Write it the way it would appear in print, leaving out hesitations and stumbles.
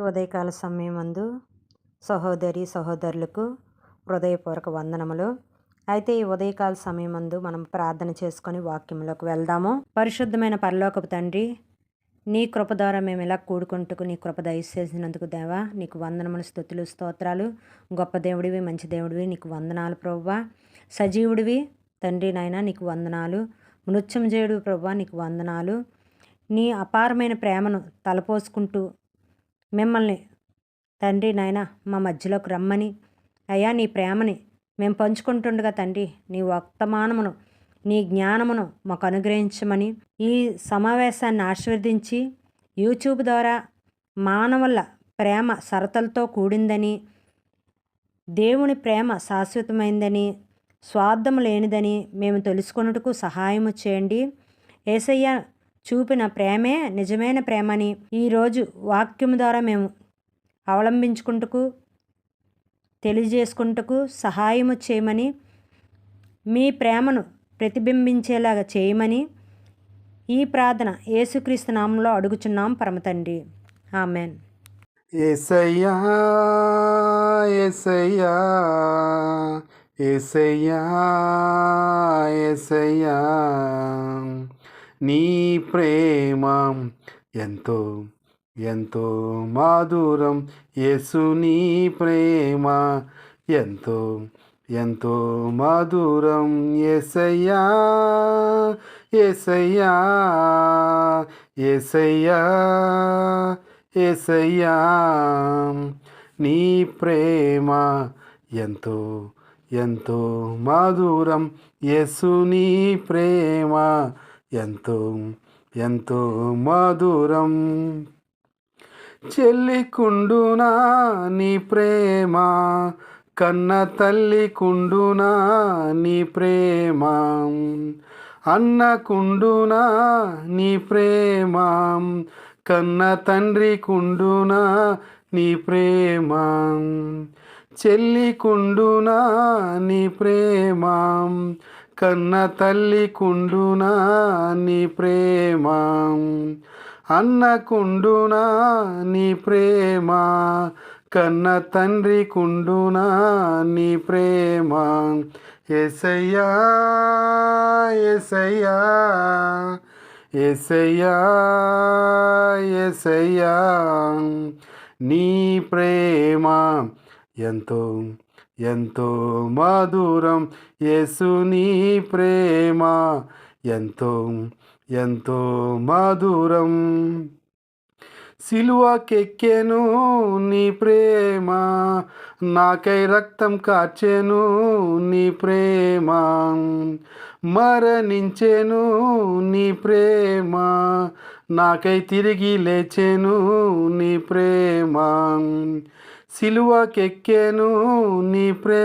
ఉదయకాల సమయమందు సహోదరి సహోదరులకు హృదయపూర్వక వందనములు. అయితే ఈ ఉదయకాల సమయమందు మనం ప్రార్థన చేసుకొని వాక్యంలోకి వెళ్దాము. పరిశుద్ధమైన పరలోకపు తండ్రి, నీ కృప ద్వారా మేము ఇలా కూడుకుంటూ నీ కృప దయచేసినందుకు దేవా నీకు వందనములు, స్తుతులు, స్తోత్రాలు. గొప్ప దేవుడివి, మంచి దేవుడివి, నీకు వందనాలు ప్రభువా. సజీవుడివి తండ్రి నాయన నీకు వందనాలు. మృత్యుంజయుడు ప్రభువా నీకు వందనాలు. నీ అపారమైన ప్రేమను తలపోసుకుంటూ మిమ్మల్ని తండ్రి నాయన మా మధ్యలోకి రమ్మని, అయ్యా నీ ప్రేమని మేము పంచుకుంటుండగా తండ్రి నీ వర్తమానమును, నీ జ్ఞానమును మాకు అనుగ్రహించమని, ఈ సమావేశాన్ని ఆశీర్వదించి యూట్యూబ్ ద్వారా మానవుల ప్రేమ సరతలతో కూడిందని, దేవుని ప్రేమ శాశ్వతమైందని, స్వార్థము లేనిదని మేము తెలుసుకొనుటకు సహాయము చేయండి. యేసయ్య చూపిన ప్రేమే నిజమైన ప్రేమని ఈరోజు వాక్యం ద్వారా మేము అవలంబించుకుంటకు, తెలియజేసుకుంటకు సహాయము చేయమని, మీ ప్రేమను ప్రతిబింబించేలాగా చేయమని ఈ ప్రార్థన యేసుక్రీస్తు నామంలో అడుగుచున్నాం పరమ తండ్రి, ఆమెన్. యేసయ్యా యేసయ్యా యేసయ్యా యేసయ్యా, నీ ప్రేమ ఎంతో ఎంతో మధురం. యేసు నీ ప్రేమ ఎంతో ఎంతో మధురం. యేసయ్యా యేసయ్యా యేసయ్యా యేసయ్యా, నీ ప్రేమ ఎంతో ఎంతో మధురం. యేసు నీ ప్రేమ ఎంతో ఎంతో మధురం. చెల్లికుండునా నీ ప్రేమ, కన్న తల్లికుండునా నీ ప్రేమ, అన్నకుండునా నీ ప్రేమ, కన్న తండ్రికుండునా నీ ప్రేమ. చెల్లికుండునా నీ ప్రేమ, కన్న తల్లికుండునా నీ ప్రేమ, అన్నకుండునా నీ ప్రేమ, కన్న తండ్రికుండునా నీ ప్రేమ. యేసయ్యా యేసయ్యా యేసయ్యా యేసయ్యా, నీ ప్రేమ ఎంతో ఎంతో మధురం. యేసు నీ ప్రేమ ఎంతో ఎంతో మధురం. సిలువకెక్కెను నీ ప్రేమ, నాకై రక్తం కార్చెను నీ ప్రేమ, మరణించెను నీ ప్రేమ, నాకై తిరిగి లేచెను నీ ప్రేమ. సిలువకెక్కెను నీ ప్రేమ,